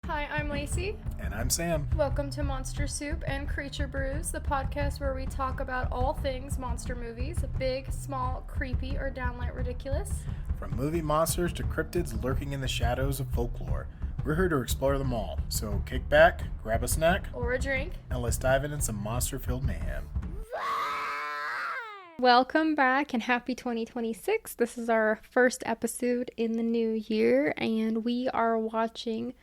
Hi, I'm Lacey. And I'm Sam. Welcome to Monster Soup and Creature Brews, the podcast where we talk about all things monster movies, big, small, creepy, or downright ridiculous. From movie monsters to cryptids lurking in the shadows of folklore, we're here to explore them all. So kick back, grab a snack, Or a drink. and let's dive into some monster-filled mayhem. Welcome back and happy 2026. This is our first episode in the new year, and we are watching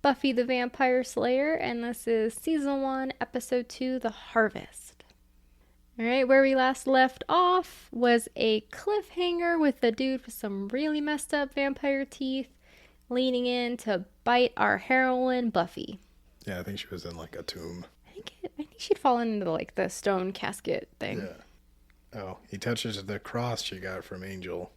Buffy the Vampire Slayer, and this is Season 1, Episode 2, The Harvest. Alright, where we last left off was a cliffhanger with the dude with some really messed up vampire teeth leaning in to bite our heroine, Buffy. Yeah, I think she was in like a tomb. I think she'd fallen into like the stone casket thing. Yeah. Oh, he touches the cross she got from Angel.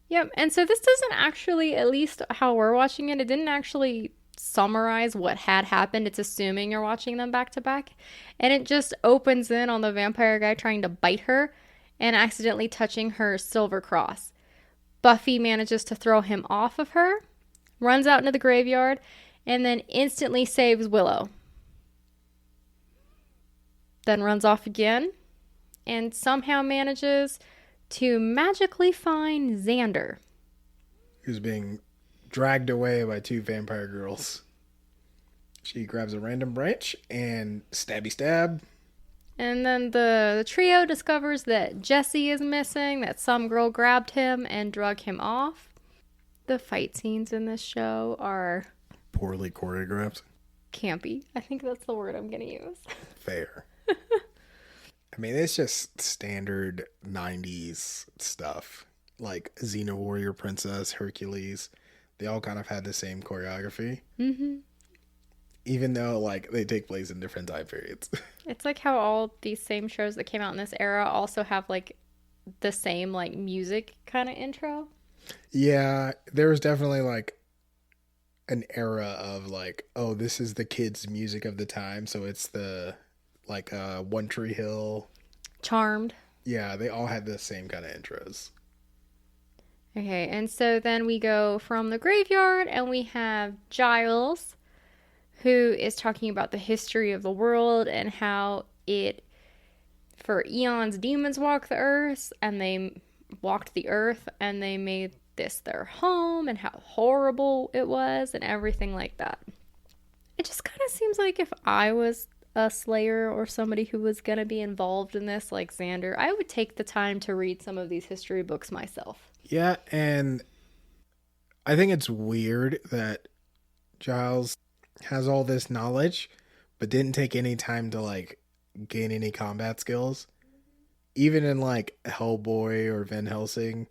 Yep, and so this doesn't actually, at least how we're watching it, it didn't actually summarize what had happened. It's assuming you're watching them back to back, and it just opens in on the vampire guy trying to bite her and accidentally touching her silver cross. Buffy manages to throw him off of her, runs out into the graveyard, and then instantly saves Willow. Then runs off again and somehow manages to magically find Xander, Who's being dragged away by two vampire girls. She grabs a random branch and stabby stab. and then the trio discovers that Jesse is missing, that some girl grabbed him and drug him off. The fight scenes in this show are Poorly choreographed. campy. I think that's the word I'm gonna use. Fair. I mean, it's just standard 90s stuff. Like Xena Warrior Princess, Hercules. They all kind of had the same choreography. Mm-hmm. Even though, like, they take place in different time periods. It's like how all these same shows that came out in this era also have like the same like music kind of intro. Yeah, there was definitely, like, an era of, like, oh, this is the kids' music of the time. So it's the, like, One Tree Hill. Charmed. Yeah, they all had the same kind of intros. Okay, and so then we go from the graveyard and we have Giles, who is talking about the history of the world and how it, for eons, demons walked the earth and they walked the earth and they made this their home and how horrible it was and everything like that. It just kind of seems like if I was a slayer or somebody who was going to be involved in this, like Xander, I would take the time to read some of these history books myself. Yeah, and I think it's weird that Giles has all this knowledge, but didn't take any time to, like, gain any combat skills. Even in, like, Hellboy or Van Helsing,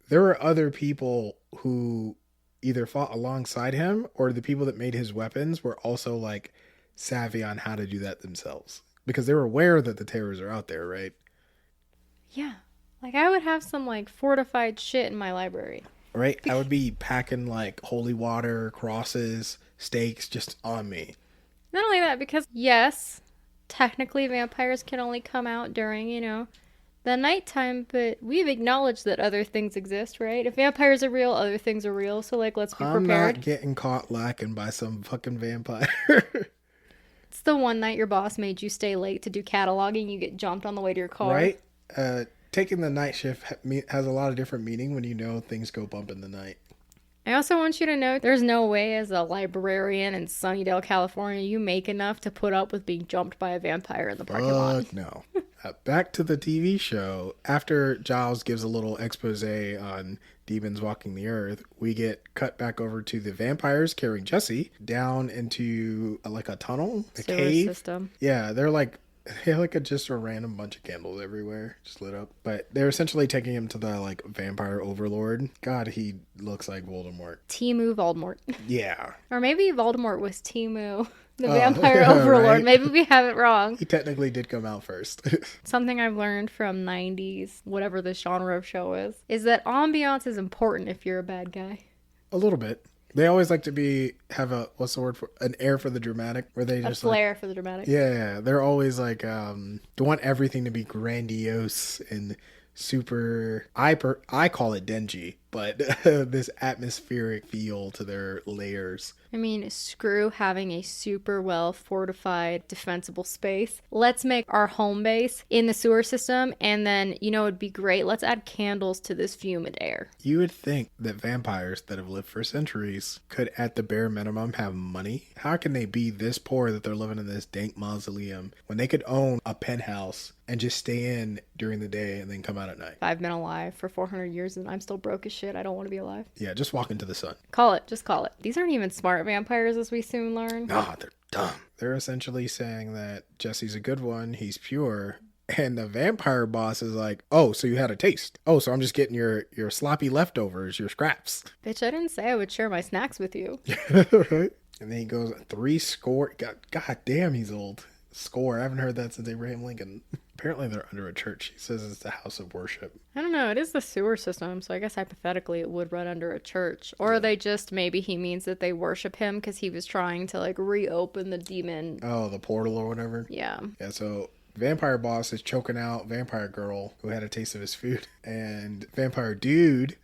there were other people who either fought alongside him or the people that made his weapons were also, like, savvy on how to do that themselves. Because they were aware that the terrors are out there, right? Yeah. Like, I would have some, like, fortified shit in my library. Right? I would be packing, like, holy water, crosses, stakes just on me. Not only that, because, yes, technically vampires can only come out during, the nighttime, but we've acknowledged that other things exist, right? If vampires are real, other things are real, so, like, let's be prepared. I'm not getting caught lacking by some fucking vampire. It's the one night your boss made you stay late to do cataloging, you get jumped on the way to your car. Right? Taking the night shift has a lot of different meaning when you know things go bump in the night. I also want you to know there's no way as a librarian in Sunnydale, California, you make enough to put up with being jumped by a vampire in the parking lot. No. Back to the TV show. After Giles gives a little expose on demons walking the earth, we get cut back over to the vampires carrying Jesse down into like a tunnel, a Sewer cave. system. Yeah, they're like just a random bunch of candles everywhere, just lit up. But they're essentially taking him to the like vampire overlord. God, he looks like Voldemort. Timu Voldemort. Yeah. Or maybe Voldemort was Timu, the vampire overlord. Right? Maybe we have it wrong. He technically did come out first. Something I've learned from 90s, whatever the genre of show is that ambiance is important if you're a bad guy. A little bit. They always like to have a, what's the word for, an air for the dramatic, where they just a flair for the dramatic. Yeah, they're always like, they want everything to be grandiose and super, I call it dingy, but this atmospheric feel to their layers. I mean, screw having a super well fortified, defensible space. Let's make our home base in the sewer system, and then, it'd be great. Let's add candles to this humid air. You would think that vampires that have lived for centuries could, at the bare minimum, have money. How can they be this poor that they're living in this dank mausoleum when they could own a penthouse and just stay in during the day and then come out at night? I've been alive for 400 years and I'm still broke as shit. I don't want to be alive. Yeah, just walk into the sun. Call it. Just call it. These aren't even smart vampires, as we soon learn. Nah, they're dumb. They're essentially saying that Jesse's a good one, he's pure, and the vampire boss is like, oh, so you had a taste. Oh, so I'm just getting your sloppy leftovers, your scraps. Bitch, I didn't say I would share my snacks with you. Right? And then he goes, 3 score. God damn, he's old. Score. I haven't heard that since Abraham Lincoln. Apparently they're under a church. He says it's the house of worship. I don't know. It is the sewer system, so I guess hypothetically it would run under a church. Or they just, maybe he means that they worship him because he was trying to, reopen the demon. Oh, the portal or whatever? Yeah. Yeah, so vampire boss is choking out vampire girl who had a taste of his food. And vampire dude...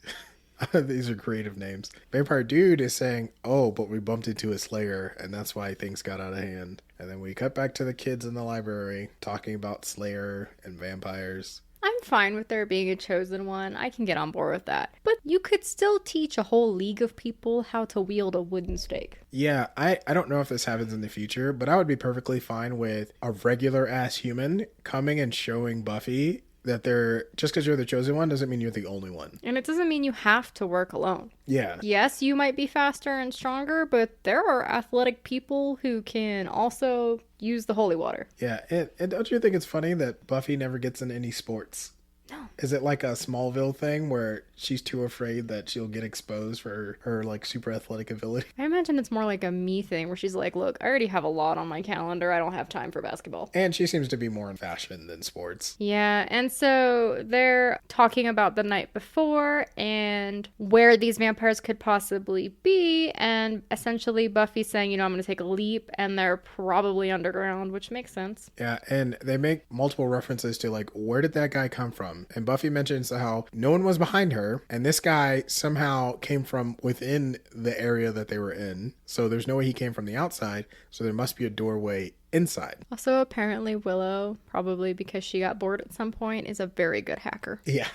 These are creative names. Vampire dude is saying, oh, but we bumped into a slayer, and that's why things got out of hand. And then we cut back to the kids in the library talking about Slayer and vampires. I'm fine with there being a chosen one. I can get on board with that. But you could still teach a whole league of people how to wield a wooden stake. Yeah, I don't know if this happens in the future, but I would be perfectly fine with a regular ass human coming and showing Buffy that they're, just because you're the chosen one doesn't mean you're the only one. And it doesn't mean you have to work alone. Yeah. Yes, you might be faster and stronger, but there are athletic people who can also use the holy water. Yeah, and don't you think it's funny that Buffy never gets in any sports? No. Is it like a Smallville thing where she's too afraid that she'll get exposed for her super athletic ability? I imagine it's more like a me thing where she's like, look, I already have a lot on my calendar. I don't have time for basketball. And she seems to be more in fashion than sports. Yeah, and so they're talking about the night before and where these vampires could possibly be. And essentially Buffy's saying, I'm going to take a leap, and they're probably underground, which makes sense. Yeah, and they make multiple references to where did that guy come from? And Buffy mentions how no one was behind her, and this guy somehow came from within the area that they were in. So there's no way he came from the outside, so there must be a doorway inside. Also, apparently Willow, probably because she got bored at some point, is a very good hacker. Yeah.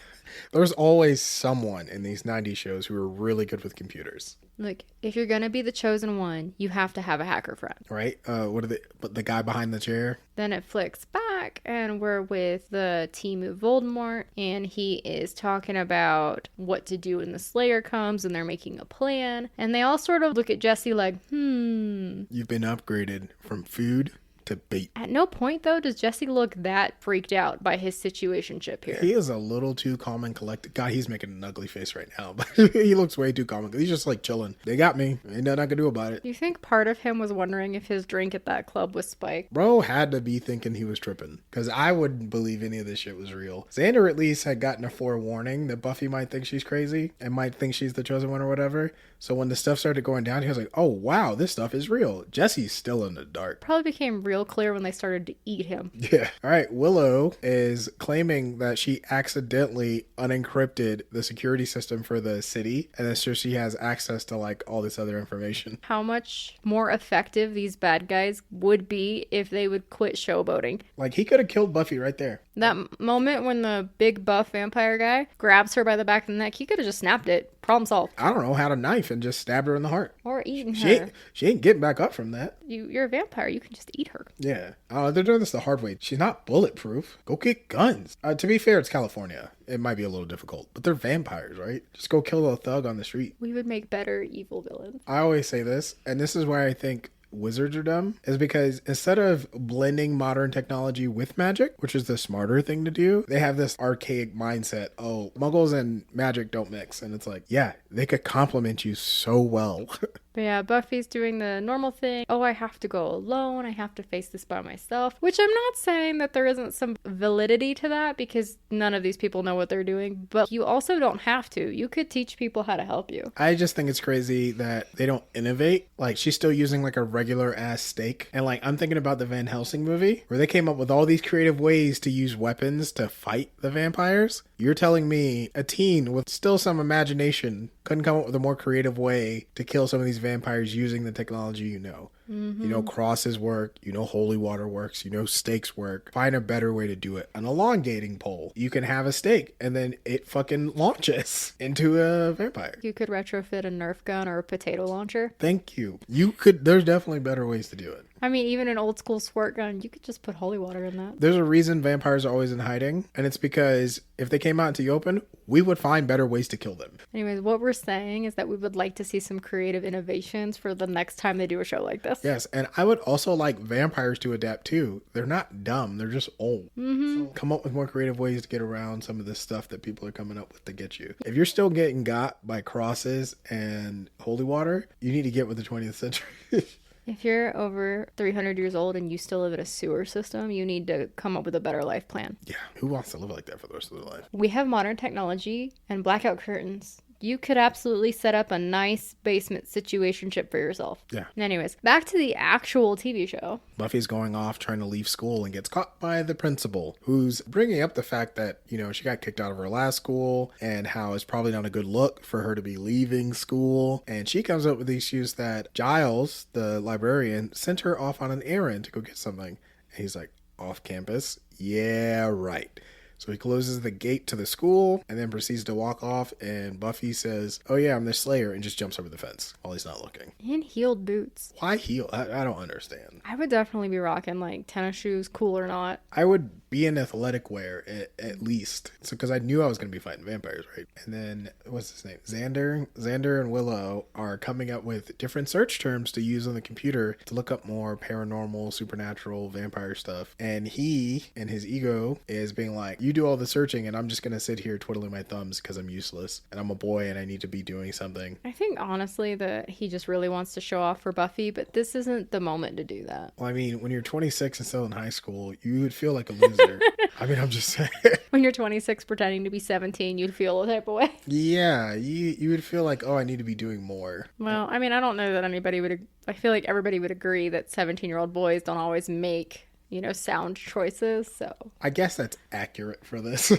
There's always someone in these 90s shows who are really good with computers. Like, if you're gonna be the chosen one, you have to have a hacker friend. Right? But the guy behind the chair? Then it flicks back, and we're with the team of Voldemort, and he is talking about what to do when the Slayer comes, and they're making a plan. And they all sort of look at Jesse like, You've been upgraded from food to bait. At no point, though, does Jesse look that freaked out by his situationship here. He is a little too calm and collected. God, he's making an ugly face right now, but he looks way too calm. He's just chilling. They got me. Ain't nothing I can do about it. Do you think part of him was wondering if his drink at that club was spiked? Bro had to be thinking he was tripping, because I wouldn't believe any of this shit was real. Xander at least had gotten a forewarning that Buffy might think she's crazy and might think she's the chosen one or whatever. So when the stuff started going down, he was like, oh wow, this stuff is real. Jesse's still in the dark. Probably became real clear when they started to eat him. Yeah. All right. Willow is claiming that she accidentally unencrypted the security system for the city, and that's so she has access to all this other information. How much more effective these bad guys would be if they would quit showboating. He could have killed Buffy right there. That moment when the big buff vampire guy grabs her by the back of the neck, he could have just snapped it. Problem solved. I don't know, had a knife and just stabbed her in the heart. Or eaten her. She ain't getting back up from that. You're a vampire. You can just eat her. Yeah. They're doing this the hard way. She's not bulletproof. Go get guns. To be fair, it's California. It might be a little difficult, but they're vampires, right? Just go kill a thug on the street. We would make better evil villains. I always say this, and this is why I think wizards are dumb, is because instead of blending modern technology with magic, which is the smarter thing to do, they have this archaic mindset. Oh, muggles and magic don't mix. And it's yeah, they could complement you so well. But yeah, Buffy's doing the normal thing. Oh, I have to go alone. I have to face this by myself. Which I'm not saying that there isn't some validity to that because none of these people know what they're doing. But you also don't have to. You could teach people how to help you. I just think it's crazy that they don't innovate. Like, she's still using like a regular ass stake. And like, I'm thinking about the Van Helsing movie where they came up with all these creative ways to use weapons to fight the vampires. You're telling me a teen with still some imagination couldn't come up with a more creative way to kill some of these vampires using the technology you know. You know, crosses work, you know, holy water works, you know, stakes work. Find a better way to do it. An elongating pole. You can have a stake and then it fucking launches into a vampire. You could retrofit a Nerf gun or a potato launcher. Thank you. You could, there's definitely better ways to do it. I mean, even an old school squirt gun, you could just put holy water in that. There's a reason vampires are always in hiding, and it's because if they came out into the open, we would find better ways to kill them. Anyways, what we're saying is that we would like to see some creative innovations for the next time they do a show like this. Yes, and I would also like vampires to adapt too. They're not dumb, they're just old. So come up with more creative ways to get around some of this stuff that people are coming up with to get you. If you're still getting got by crosses and holy water, you need to get with the 20th century. If you're over 300 years old and you still live in a sewer system, you need to come up with a better life plan. Yeah, who wants to live like that for the rest of their life? We have modern technology and blackout curtains. You could absolutely set up a nice basement situationship for yourself. Yeah. Anyways, back to the actual TV show. Buffy's going off trying to leave school and gets caught by the principal, who's bringing up the fact that, you know, she got kicked out of her last school and how it's probably not a good look for her to be leaving school. And she comes up with the excuse that Giles, the librarian, sent her off on an errand to go get something. And he's like, off campus? Yeah, right. So he closes the gate to the school and then proceeds to walk off. And Buffy says, oh yeah, I'm the Slayer, and just jumps over the fence while he's not looking. In heeled boots. Why heel? I don't understand. I would definitely be rocking like tennis shoes, cool or not. I would be in athletic wear at least. So because I knew I was going to be fighting vampires, right? And then, what's his name? Xander and Willow are coming up with different search terms to use on the computer to look up more paranormal, supernatural, vampire stuff. And he, in his ego, is being like, you do all the searching and I'm just going to sit here twiddling my thumbs because I'm useless and I'm a boy and I need to be doing something. I think honestly that he just really wants to show off for Buffy, but this isn't the moment to do that. Well, I mean, when you're 26 and still in high school, you would feel like a loser. I mean, I'm just saying. When you're 26 pretending to be 17, you'd feel a type of way. Yeah, you would feel like, oh, I need to be doing more. Well, I mean, I don't know that anybody would. I feel like everybody would agree that 17-year-old boys don't always make, you know, sound choices, so. I guess that's accurate for this.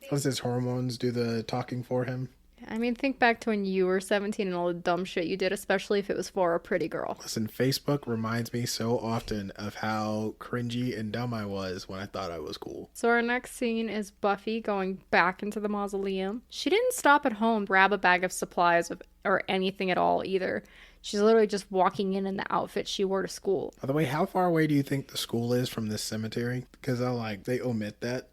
Unless his hormones do the talking for him. I mean, think back to when you were 17 and all the dumb shit you did, especially if it was for a pretty girl. Listen, Facebook reminds me so often of how cringy and dumb I was when I thought I was cool. So our next scene is Buffy going back into the mausoleum. She didn't stop at home, grab a bag of supplies or anything at all either. She's literally just walking in the outfit she wore to school. By the way, how far away do you think the school is from this cemetery? Because they omit that.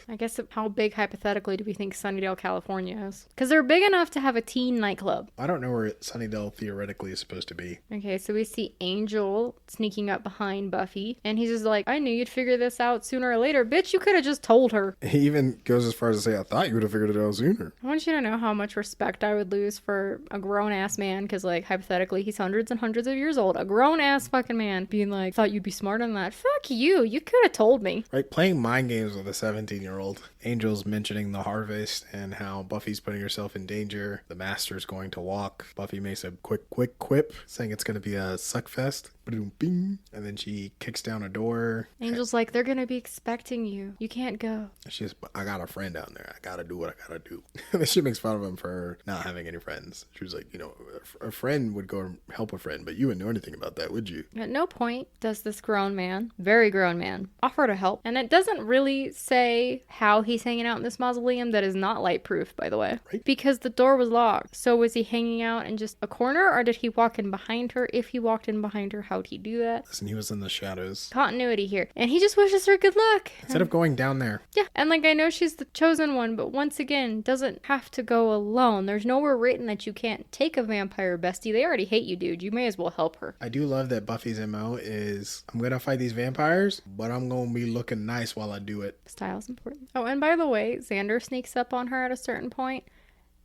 I guess how big hypothetically do we think Sunnydale, California is? Because they're big enough to have a teen nightclub. I don't know where Sunnydale theoretically is supposed to be. Okay, so we see Angel sneaking up behind Buffy, and he's just like, I knew you'd figure this out sooner or later. Bitch, you could have just told her. He even goes as far as to say, I thought you would have figured it out sooner. I want you to know how much respect I would lose for a grown-ass man, because, like, hypothetically, he's hundreds and hundreds of years old. A grown-ass fucking man being like, thought you'd be smarter than that. Fuck you. You could have told me. Right, playing mind games with a 17-year-old. Angel's mentioning the harvest and how Buffy's putting herself in danger. The master's going to walk. Buffy makes a quick quip saying it's going to be a suck fest. Bing. And then she kicks down a door. Angel's like, they're going to be expecting you. You can't go. She's, I got a friend down there. I got to do what I got to do. And then she makes fun of him for not having any friends. She was like, you know, a friend would go help a friend, but you wouldn't know anything about that, would you? At no point does this grown man, very grown man, offer to help. And it doesn't really say how he's hanging out in this mausoleum that is not light-proof, by the way. Right. Because the door was locked. So was he hanging out in just a corner, or did he walk in behind her? If he walked in behind her, how'd he do that? Listen, he was in the shadows. Continuity here. And he just wishes her good luck. Instead of going down there. Yeah, and like I know she's the chosen one, but once again, doesn't have to go alone. There's nowhere written that you can't take a vampire bestie. They already hate you, dude. You may as well help her. I do love that Buffy's MO is, I'm going to fight these vampires, but I'm going to be looking nice while I do it. Style's important. Oh, and by the way, Xander sneaks up on her at a certain point.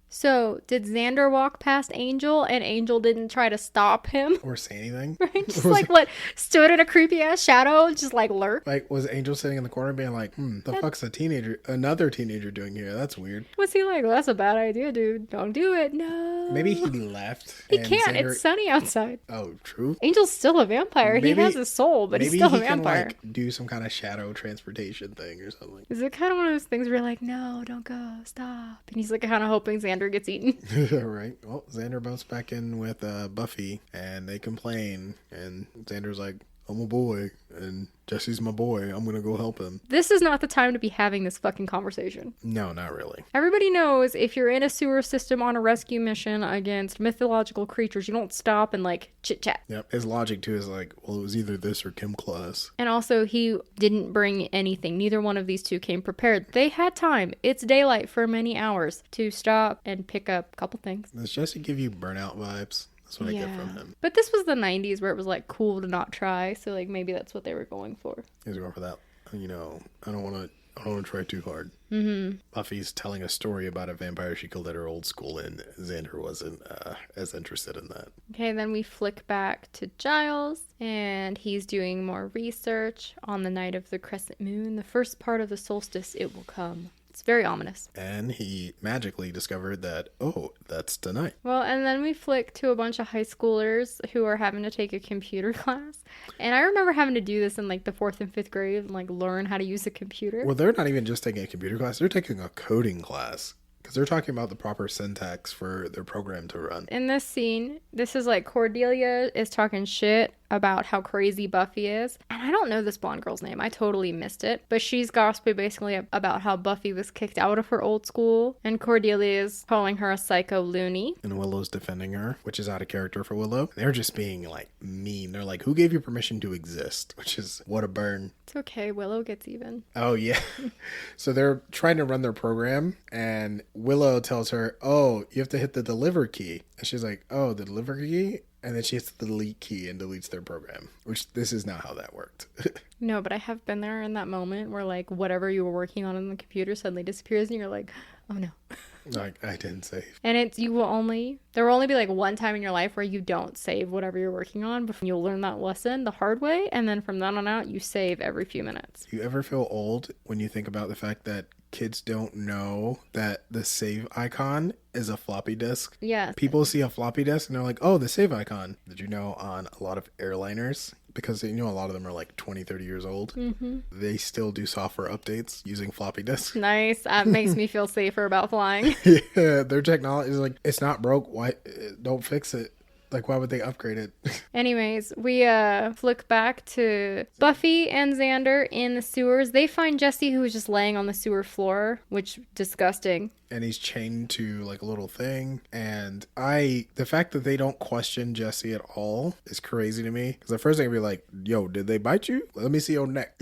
So, did Xander walk past Angel and Angel didn't try to stop him? Or say anything? Right? Just like what? Stood in a creepy ass shadow and just like lurked? Like, was Angel sitting in the corner being like, the fuck's another teenager doing here? That's weird. Was he like, well, that's a bad idea, dude. Don't do it. No. Maybe he left. He can't. It's sunny outside. Oh, true. Angel's still a vampire. Maybe, he has a soul, but he's still a vampire. Maybe he can, like, do some kind of shadow transportation thing or something. Is it kind of one of those things where you're like, no, don't go, stop. And he's like kind of hoping Xander gets eaten. Right. Well, Xander bumps back in with Buffy, and they complain, and Xander's like, I'm a boy, and Jesse's my boy. I'm gonna go help him. This is not the time to be having this fucking conversation. No, not really. Everybody knows if you're in a sewer system on a rescue mission against mythological creatures, you don't stop and like chit chat. Yep. His logic too is like, well, it was either this or Kim class. And also, he didn't bring anything. Neither one of these two came prepared. They had time. It's daylight for many hours to stop and pick up a couple things. Does Jesse give you burnout vibes? That's what I get from him. But this was the 90s where it was like cool to not try. So like maybe that's what they were going for. He was going for that. You know, I don't want to try too hard. Mm-hmm. Buffy's telling a story about a vampire she killed at her old school, and Xander wasn't as interested in that. Okay, then we flick back to Giles, and he's doing more research on the night of the crescent moon. The first part of the solstice, it will come. It's very ominous. And he magically discovered that, oh, that's tonight. Well, and then we flick to a bunch of high schoolers who are having to take a computer class. And I remember having to do this in like the 4th and 5th grade and like learn how to use a computer. Well, they're not even just taking a computer class. They're taking a coding class. Because they're talking about the proper syntax for their program to run. In this scene, this is like Cordelia is talking shit about how crazy Buffy is. And I don't know this blonde girl's name. I totally missed it. But she's gossiping basically about how Buffy was kicked out of her old school. And Cordelia is calling her a psycho loony. And Willow's defending her, which is out of character for Willow. They're just being like mean. They're like, who gave you permission to exist? Which is, what a burn. It's okay. Willow gets even. Oh, yeah. So they're trying to run their program. And Willow tells her, oh, you have to hit the deliver key. And she's like, oh, the deliver key? And then she hits the delete key and deletes their program, which this is not how that worked. No, but I have been there in that moment where like whatever you were working on in the computer suddenly disappears and you're like, oh no. Like, I didn't save. And there will only be like one time in your life where you don't save whatever you're working on before you'll learn that lesson the hard way. And then from then on out, you save every few minutes. You ever feel old when you think about the fact that kids don't know that the save icon is a floppy disk? Yeah. People see a floppy disk and they're like, oh, the save icon. Did you know on a lot of airliners, because you know a lot of them are like 20, 30 years old, they still do software updates using floppy disks? Nice. That makes me feel safer about flying. Yeah, their technology is like, it's not broke. Why? Don't fix it. Like, why would they upgrade it? Anyways, we flick back to Buffy and Xander in the sewers. They find Jesse, who is just laying on the sewer floor, which disgusting. And he's chained to like a little thing. And the fact that they don't question Jesse at all is crazy to me. Because the first thing would be like, yo, did they bite you? Let me see your neck.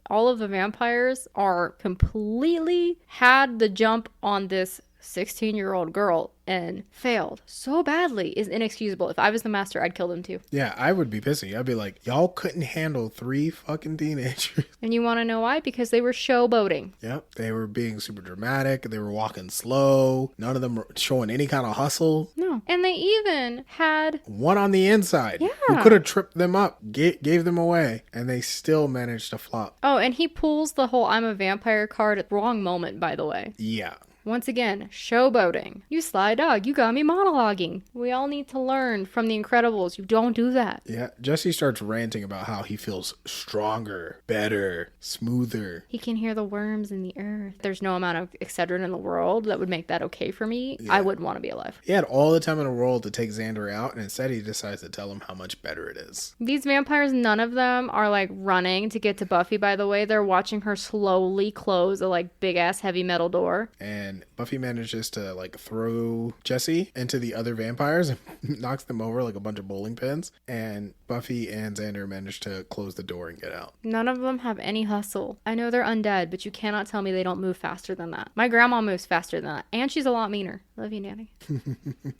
All of the vampires are completely had the jump on this 16-year-old girl and failed so badly is inexcusable. If I was the master, I'd kill them too. Yeah, I would be pissy. I'd be like, y'all couldn't handle 3 fucking teenagers. And you want to know why? Because they were showboating. Yep. They were being super dramatic. They were walking slow. None of them were showing any kind of hustle. No. And they even had one on the inside. Yeah. Who could have tripped them up, gave them away, and they still managed to flop. Oh, and he pulls the whole I'm a vampire card at the wrong moment, by the way. Yeah. Once again, showboating. You sly dog, you got me monologuing. We all need to learn from The Incredibles. You don't do that. Yeah, Jesse starts ranting about how he feels stronger, better, smoother. He can hear the worms in the earth. There's no amount of Excedrin in the world that would make that okay for me. Yeah. I wouldn't want to be alive. He had all the time in the world to take Xander out, and instead he decides to tell him how much better it is. These vampires, none of them are like running to get to Buffy, by the way. They're watching her slowly close a like big ass heavy metal door. And Buffy manages to like throw Jesse into the other vampires and knocks them over like a bunch of bowling pins. And Buffy and Xander manage to close the door and get out. None of them have any hustle. I know they're undead, but you cannot tell me they don't move faster than that. My grandma moves faster than that. And she's a lot meaner. Love you, Nanny.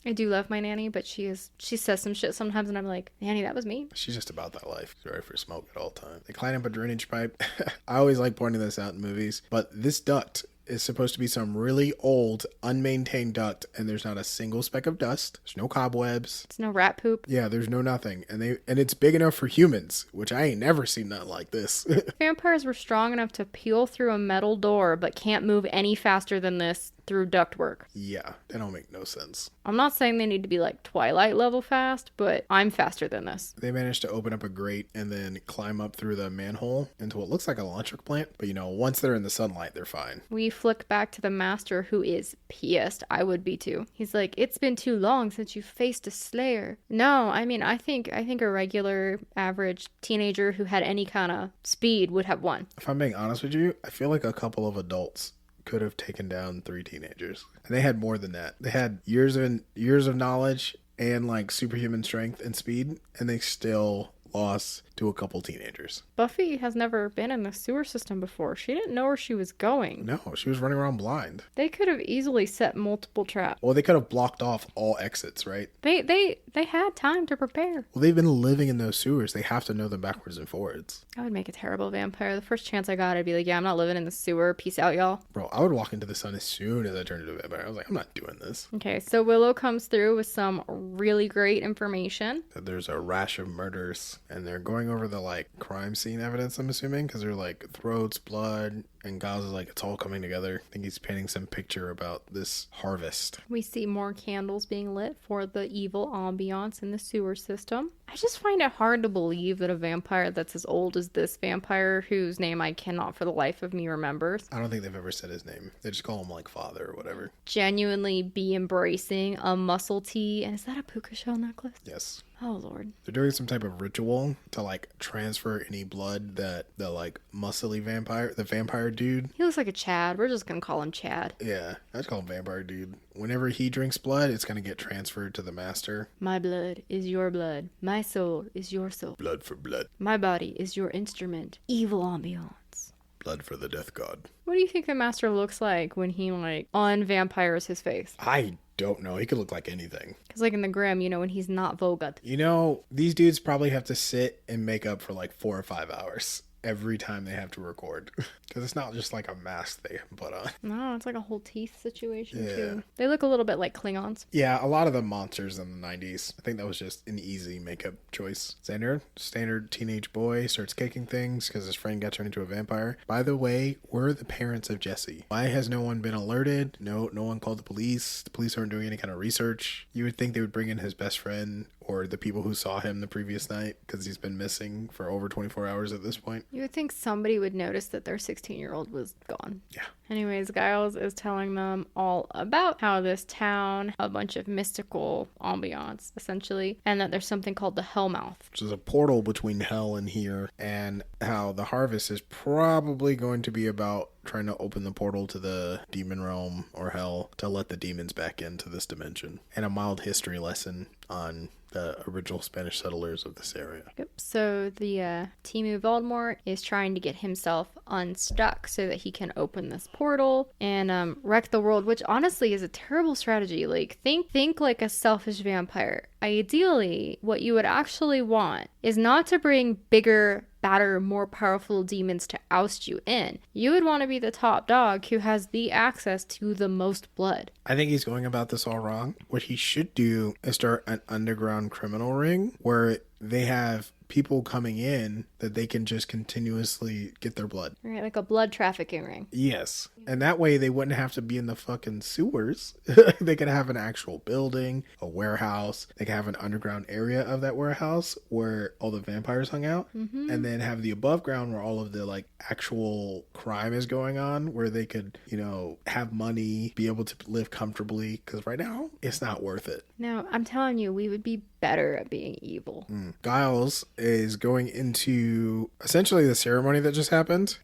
I do love my nanny, but she says some shit sometimes and I'm like, Nanny, that was me. She's just about that life. She's ready for smoke at all times. They climb up a drainage pipe. I always like pointing this out in movies, but this duct is supposed to be some really old, unmaintained duct, and there's not a single speck of dust. There's no cobwebs. It's no rat poop. Yeah, there's no nothing. And it's big enough for humans, which I ain't never seen nothing like this. Vampires were strong enough to peel through a metal door, but can't move any faster than this through ductwork. Yeah, that don't make no sense. I'm not saying they need to be like Twilight level fast, but I'm faster than this. They managed to open up a grate and then climb up through the manhole into what looks like an electric plant. But once they're in the sunlight, they're fine. We flick back to the master, who is pissed. I would be too. He's like, it's been too long since you faced a slayer. No, I mean, I think a regular average teenager who had any kind of speed would have won. If I'm being honest with you, I feel like a couple of adults could have taken down 3 teenagers. And they had more than that. They had years of knowledge and like superhuman strength and speed, and they still lost to a couple teenagers. Buffy has never been in the sewer system before. She didn't know where she was going. No, she was running around blind. They could have easily set multiple traps. Well, they could have blocked off all exits, right? They had time to prepare. Well, they've been living in those sewers. They have to know them backwards and forwards. I would make a terrible vampire. The first chance I got, I'd be like, yeah, I'm not living in the sewer. Peace out, y'all. Bro, I would walk into the sun as soon as I turned into a vampire. I was like, I'm not doing this. Okay, so Willow comes through with some really great information. There's a rash of murders, and they're going over the like crime scene evidence, I'm assuming, because they're like throats, blood, and Giles is like, it's all coming together. I think he's painting some picture about this harvest. We see more candles being lit for the evil ambiance in the sewer system. I just find it hard to believe that a vampire that's as old as this vampire, whose name I cannot for the life of me remembers, I don't think they've ever said his name. They just call him like father or whatever. genuinely be embracing a muscle tee. And is that a puka shell necklace? Yes. Oh, Lord. They're doing some type of ritual to like transfer any blood that the like muscly vampire, the vampire dude. He looks like a Chad. We're just going to call him Chad. Yeah, I just call him vampire dude. Whenever he drinks blood, it's going to get transferred to the master. My blood is your blood. My soul is your soul. Blood for blood. My body is your instrument. Evil ambiance. Blood for the death god. What do you think the master looks like when he like unvampires his face? I don't know. He could look like anything. Because like in the Grimm, when he's not Vogut. These dudes probably have to sit and make up for like 4 or 5 hours every time they have to record. Because it's not just like a mask they put on. No, it's like a whole teeth situation Yeah. too. They look a little bit like Klingons. Yeah, a lot of the monsters in the 90s. I think that was just an easy makeup choice. Standard teenage boy starts kicking things because his friend got turned into a vampire. By the way, where are the parents of Jesse? Why has no one been alerted? No one called the police. The police aren't doing any kind of research. You would think they would bring in his best friend or the people who saw him the previous night because he's been missing for over 24 hours at this point. You would think somebody would notice that their 16-year-old was gone. Yeah. Anyways, Giles is telling them all about how this town, a bunch of mystical ambiance, essentially, and that there's something called the Hellmouth. Which is a portal between hell and here, and how the harvest is probably going to be about trying to open the portal to the demon realm or hell to let the demons back into this dimension. And a mild history lesson on the original Spanish settlers of this area. Yep. So the Timu Voldemort is trying to get himself unstuck so that he can open this portal and wreck the world, which honestly is a terrible strategy. Like think like a selfish vampire. Ideally, what you would actually want is not to bring bigger, badder, more powerful demons to oust you in. You would want to be the top dog who has the access to the most blood. I think he's going about this all wrong. What he should do is start an underground criminal ring where they have people coming in that they can just continuously get their blood. Right, like a blood trafficking ring. Yes. And that way they wouldn't have to be in the fucking sewers. They could have an actual building, a warehouse. They could have an underground area of that warehouse where all the vampires hung out. Mm-hmm. And then have the above ground where all of the like actual crime is going on, where they could, have money, be able to live comfortably. Because right now, it's not worth it. No, I'm telling you, we would be better at being evil. Giles is going into essentially the ceremony that just happened,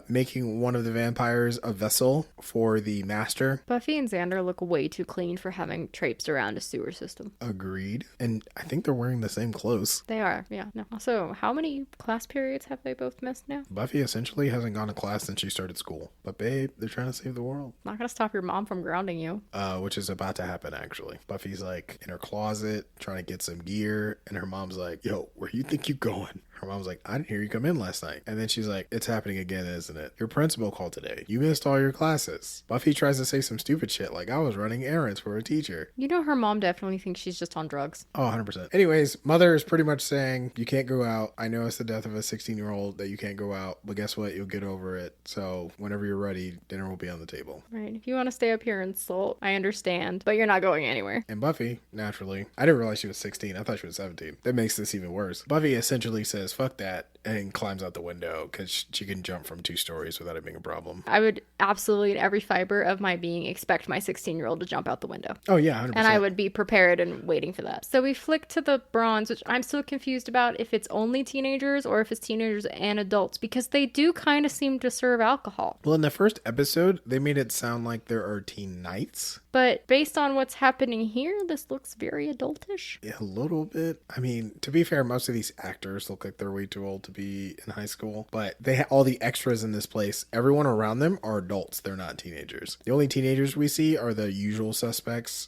making one of the vampires a vessel for the master. Buffy and Xander look way too clean for having traipsed around a sewer system. Agreed. And I think they're wearing the same clothes. They are, yeah. No. Also, how many class periods have they both missed now? Buffy essentially hasn't gone to class since she started school. But babe, they're trying to save the world. Not gonna stop your mom from grounding you. Which is about to happen, actually. Buffy's like in her closet trying to get some gear, and her mom's like, yo, where you think you going? Her Her mom's like, I didn't hear you come in last night. And then she's like, it's happening again, isn't it? Your principal called today. You missed all your classes. Buffy tries to say some stupid shit like, I was running errands for a teacher. You know her mom definitely thinks she's just on drugs. Oh, 100%. Anyways, mother is pretty much saying, you can't go out. I know it's the death of a 16-year-old that you can't go out, but guess what? You'll get over it. So whenever you're ready, dinner will be on the table. Right. If you want to stay up here and insult, I understand, but you're not going anywhere. And Buffy, naturally, I didn't realize she was 16. I thought she was 17. That makes this even worse. Buffy essentially says, fuck that, and climbs out the window because she can jump from 2 stories without it being a problem. I would absolutely, in every fiber of my being, expect my 16-year-old to jump out the window. Oh, yeah, 100%. And I would be prepared and waiting for that. So we flick to the bronze, which I'm still confused about if it's only teenagers or if it's teenagers and adults, because they do kind of seem to serve alcohol. Well, in the first episode, they made it sound like there are teen knights. But based on what's happening here, this looks very adultish. Yeah, a little bit. I mean, to be fair, most of these actors look like they're way too old to be in high school. But they all the extras in this place, everyone around them are adults. They're not teenagers. The only teenagers we see are the usual suspects.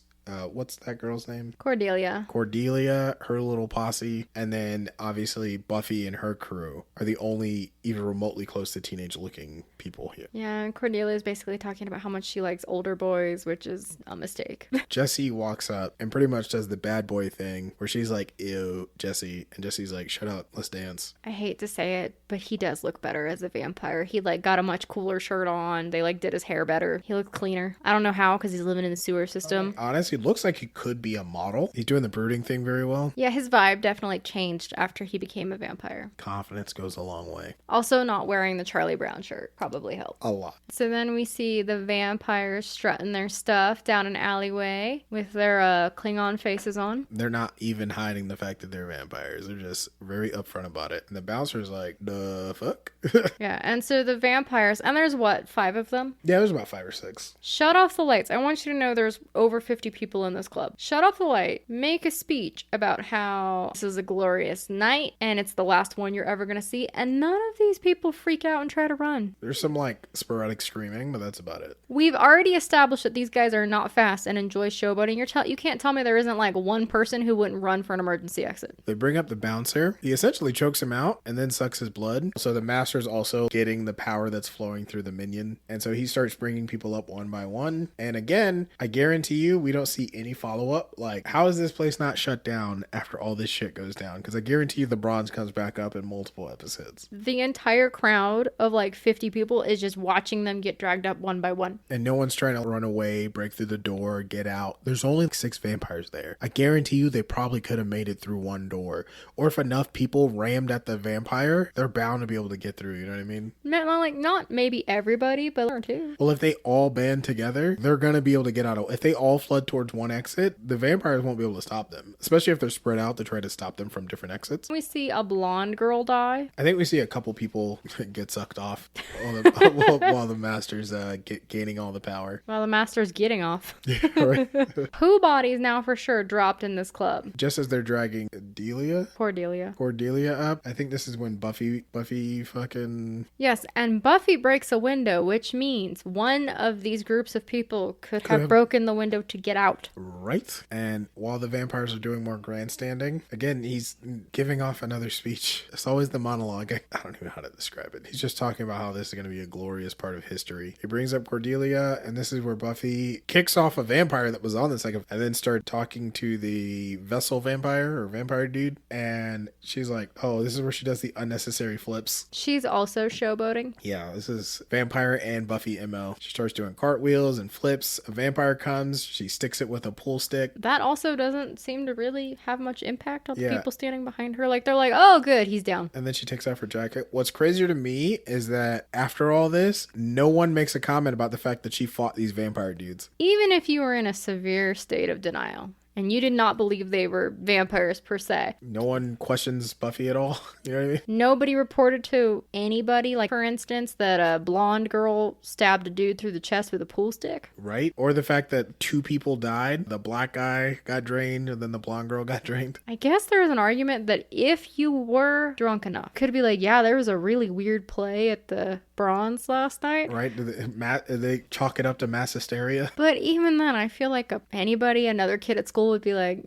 What's that girl's name? Cordelia, her little posse, and then obviously Buffy and her crew are the only even remotely close to teenage looking people here. Yeah, and Cordelia is basically talking about how much she likes older boys, which is a mistake. Jesse walks up and pretty much does the bad boy thing where she's like, ew, Jesse. And Jesse's like, shut up, let's dance. I hate to say it, but he does look better as a vampire. He got a much cooler shirt on. They did his hair better. He looks cleaner. I don't know how because he's living in the sewer system. Honestly, looks like he could be a model. He's doing the brooding thing very well. Yeah, his vibe definitely changed after he became a vampire. Confidence goes a long way. Also, not wearing the Charlie Brown shirt probably helped. A lot. So then we see the vampires strutting their stuff down an alleyway with their Klingon faces on. They're not even hiding the fact that they're vampires. They're just very upfront about it. And the bouncer's like, the fuck? Yeah, and so the vampires, and there's 5 of them? Yeah, there's about 5 or 6. Shut off the lights. I want you to know there's over 50 people in this club. Shut off the light. Make a speech about how this is a glorious night and it's the last one you're ever going to see. And none of these people freak out and try to run. There's some sporadic screaming, but that's about it. We've already established that these guys are not fast and enjoy showboating. You can't tell me there isn't one person who wouldn't run for an emergency exit. They bring up the bouncer. He essentially chokes him out and then sucks his blood. So the master's also getting the power that's flowing through the minion. And so he starts bringing people up one by one. And again, I guarantee you, we don't see any follow-up. How is this place not shut down after all this shit goes down? Because I guarantee you the bronze comes back up in multiple episodes. The entire crowd of 50 people is just watching them get dragged up one by one. And no one's trying to run away, break through the door, get out. There's only 6 vampires there. I guarantee you they probably could have made it through one door. Or if enough people rammed at the vampire, they're bound to be able to get through, you know what I mean? Not maybe everybody, but 1 or 2. Well, if they all band together, they're going to be able to get out. If they all flood towards one exit, the vampires won't be able to stop them. Especially if they're spread out to try to stop them from different exits. We see a blonde girl die. I think we see a couple people get sucked off while the master's gaining all the power. While the master's getting off. Yeah, right. Who bodies now for sure dropped in this club? Just as they're dragging Cordelia up, I think this is when Buffy fucking... Yes, and Buffy breaks a window, which means one of these groups of people could have broken the window to get out. Right. And while the vampires are doing more grandstanding, again, he's giving off another speech. It's always the monologue. I don't even know how to describe it. He's just talking about how this is going to be a glorious part of history. He brings up Cordelia, and this is where Buffy kicks off a vampire that was on the second, and then started talking to the vessel vampire or vampire dude. And she's like, oh, this is where she does the unnecessary flips. She's also showboating. Yeah, this is vampire and Buffy MO. She starts doing cartwheels and flips. A vampire comes. She sticks it with a pool stick. That also doesn't seem to really have much impact on the people standing behind her. They're like, oh, good, he's down. And then she takes off her jacket. What's crazier to me is that after all this, no one makes a comment about the fact that she fought these vampire dudes. Even if you were in a severe state of denial and you did not believe they were vampires per se. No one questions Buffy at all. You know what I mean? Nobody reported to anybody, for instance, that a blonde girl stabbed a dude through the chest with a pool stick. Right? Or the fact that 2 people died. The black guy got drained and then the blonde girl got drained. I guess there is an argument that if you were drunk enough, could be yeah, there was a really weird play at the Bronze last night. Right? Do they chalk it up to mass hysteria? But even then, I feel like another kid at school would be like,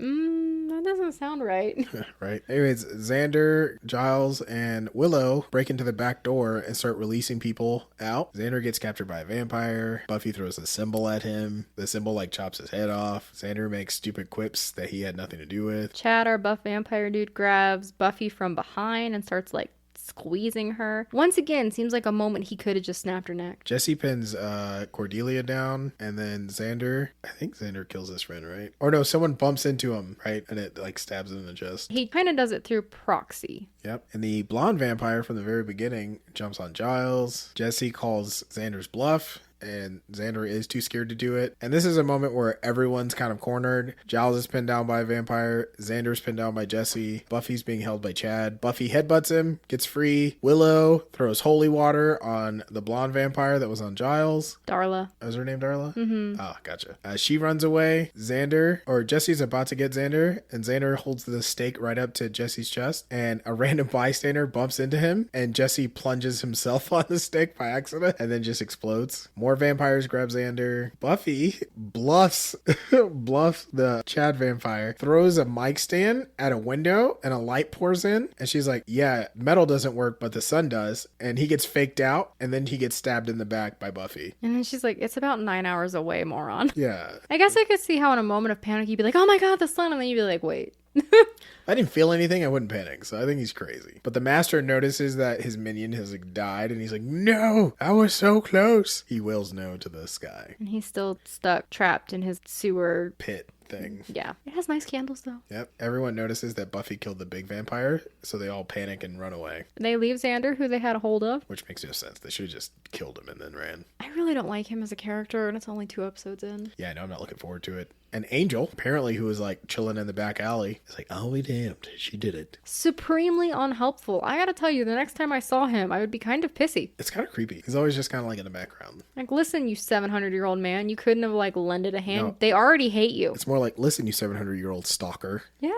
That doesn't sound right. Right. Anyways, Xander, Giles, and Willow break into the back door and start releasing people out. Xander gets captured by a vampire. Buffy throws a symbol at him. The symbol like chops his head off. Xander makes stupid quips that he had nothing to do with. Chad, our buff vampire dude, grabs Buffy from behind and starts like squeezing her. Once again, seems like a moment he could have just snapped her neck. Jesse pins Cordelia down, and then I think Xander kills his friend, right? Or no, someone bumps into him, right? And it like stabs him in the chest. He kind of does it through proxy. Yep. And the blonde vampire from the very beginning jumps on Giles. Jesse calls Xander's bluff, and Xander is too scared to do it. And this is a moment where everyone's kind of cornered. Giles is pinned down by a vampire. Xander's pinned down by Jesse. Buffy's being held by Chad. Buffy headbutts him, gets free. Willow throws holy water on the blonde vampire that was on Giles. Darla. Was her name Darla? Mm-hmm. Oh, gotcha. She runs away. Jesse's about to get Xander, and Xander holds the stake right up to Jesse's chest, and a random bystander bumps into him, and Jesse plunges himself on the stake by accident, and then just explodes. More vampires grab Xander. Buffy bluffs the Chad vampire, throws a mic stand at a window, and a light pours in, and she's like, yeah, metal doesn't work, but the sun does, and he gets faked out, and then he gets stabbed in the back by Buffy. And then she's like, it's about 9 hours away, moron. Yeah. I guess I could see how in a moment of panic you'd be like, oh my god, the sun, and then you'd be like, wait. I didn't feel anything, I wouldn't panic, so I think he's crazy. But the master notices that his minion has like died, and he's like, no, I was so close. He wills no to the sky. And he's still stuck, trapped in his sewer Pit thing. Yeah. It has nice candles, though. Yep. Everyone notices that Buffy killed the big vampire, so they all panic and run away. They leave Xander, who they had a hold of. Which makes no sense. They should have just killed him and then ran. I really don't like him as a character, and it's only 2 episodes in. Yeah, no, I'm not looking forward to it. And Angel, apparently, who was like chilling in the back alley, is like, oh, we damned. She did it. Supremely unhelpful. I gotta tell you, the next time I saw him, I would be kind of pissy. It's kind of creepy. He's always just kind of like in the background. Like, listen, you 700-year-old man, you couldn't have like lended a hand. No. They already hate you. It's more like, listen, you 700-year-old stalker. Yeah.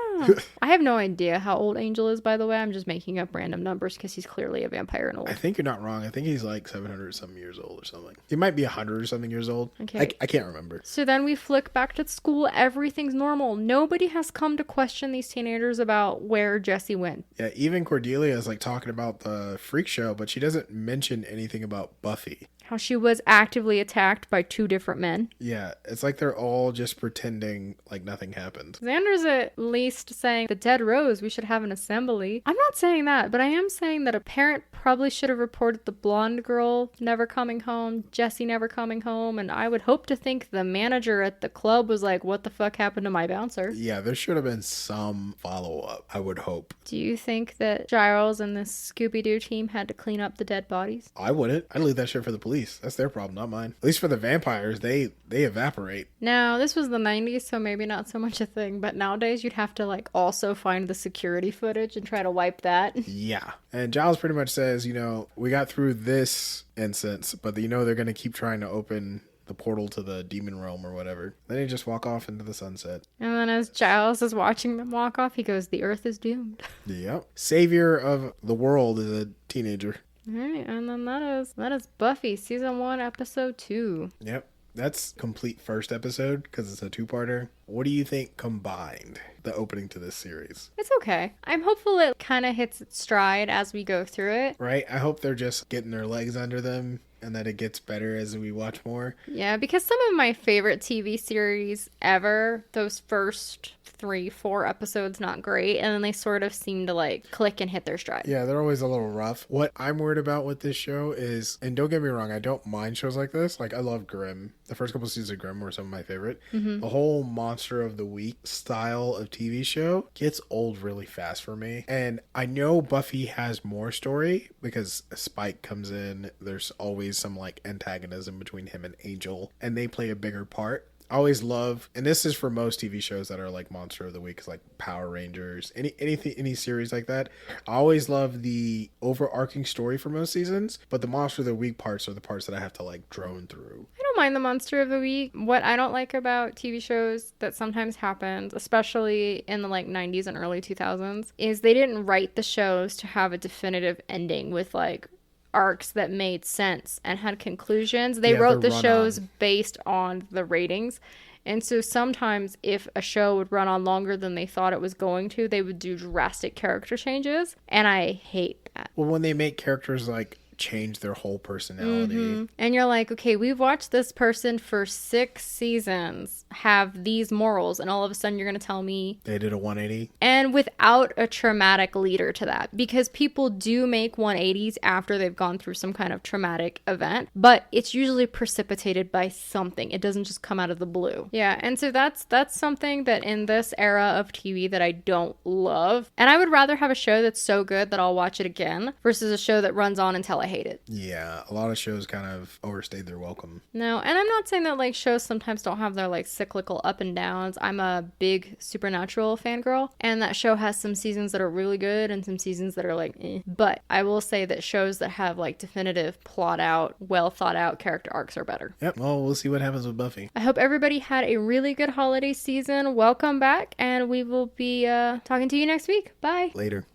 I have no idea how old Angel is, by the way. I'm just making up random numbers because he's clearly a vampire and old. I think you're not wrong. I think he's like 700 something years old or something. He might be 100 or something years old. Okay. I can't remember. So then we flick back to school. Everything's normal. Nobody has come to question these teenagers about where Jesse went. Yeah, even Cordelia is like talking about the freak show, but she doesn't mention anything about Buffy. How she was actively attacked by 2 different men. Yeah, it's like they're all just pretending like nothing happened. Xander's at least saying, the dead rose, we should have an assembly. I'm not saying that, but I am saying that a parent probably should have reported the blonde girl never coming home, Jesse never coming home, and I would hope to think the manager at the club was like, what the fuck happened to my bouncer? Yeah, there should have been some follow-up, I would hope. Do you think that Giles and this Scooby-Doo team had to clean up the dead bodies? I wouldn't. I'd leave that shit for the police. That's their problem, not mine. At least for the vampires, they evaporate. Now, this was the 90s, so maybe not so much a thing, but nowadays you'd have to like also find the security footage and try to wipe that. Yeah. And Giles pretty much says, you know, we got through this instance, but you know they're going to keep trying to open the portal to the demon realm or whatever. Then they just walk off into the sunset. And then as Giles is watching them walk off, he goes, the earth is doomed. Yep. Savior of the world is a teenager. All right, and then that is Buffy, season 1, episode 2. Yep. That's complete first episode because it's a 2-parter. What do you think combined, the opening to this series? It's okay. I'm hopeful it kind of hits its stride as we go through it. Right? I hope they're just getting their legs under them and that it gets better as we watch more. Yeah, because some of my favorite TV series ever, those first 3-4 episodes, not great, and then they sort of seem to like click and hit their stride. Yeah, they're always a little rough. What I'm worried about with this show is, and don't get me wrong, I don't mind shows like this. Like, I love Grimm. The first couple seasons of Grimm were some of my favorite. Mm-hmm. The whole Monster of the Week style of TV show gets old really fast for me. And I know Buffy has more story because Spike comes in. There's always some like antagonism between him and Angel, and they play a bigger part. I always love, and this is for most TV shows that are like Monster of the Week, like Power Rangers, any series like that. I always love the overarching story for most seasons, but the Monster of the Week parts are the parts that I have to like drone through. I don't mind the Monster of the Week. What I don't like about TV shows that sometimes happens, especially in the like 90s and early 2000s, is they didn't write the shows to have a definitive ending with like arcs that made sense and had conclusions. They wrote the shows based on the ratings. And so sometimes if a show would run on longer than they thought it was going to, they would do drastic character changes. And I hate that. Well, when they make characters like change their whole personality. And you're like, okay, we've watched this person for 6 seasons have these morals, and all of a sudden you're going to tell me They did a 180. and without a traumatic leader to that, because people do make 180s after they've gone through some kind of traumatic event, but it's usually precipitated by something. It doesn't just come out of the blue. Yeah, and so that's something that in this era of TV that I don't love. And I would rather have a show that's so good that I'll watch it again versus a show that runs on until I hate it. Yeah, a lot of shows kind of overstayed their welcome. No, and I'm not saying that like shows sometimes don't have their like cyclical up and downs. I'm a big Supernatural fangirl, and that show has some seasons that are really good and some seasons that are like eh. But I will say that shows that have like definitive plot out, well thought out character arcs are better. Yep, well, we'll see what happens with Buffy. I hope everybody had a really good holiday season. Welcome back, and we will be talking to you next week. Bye. Later.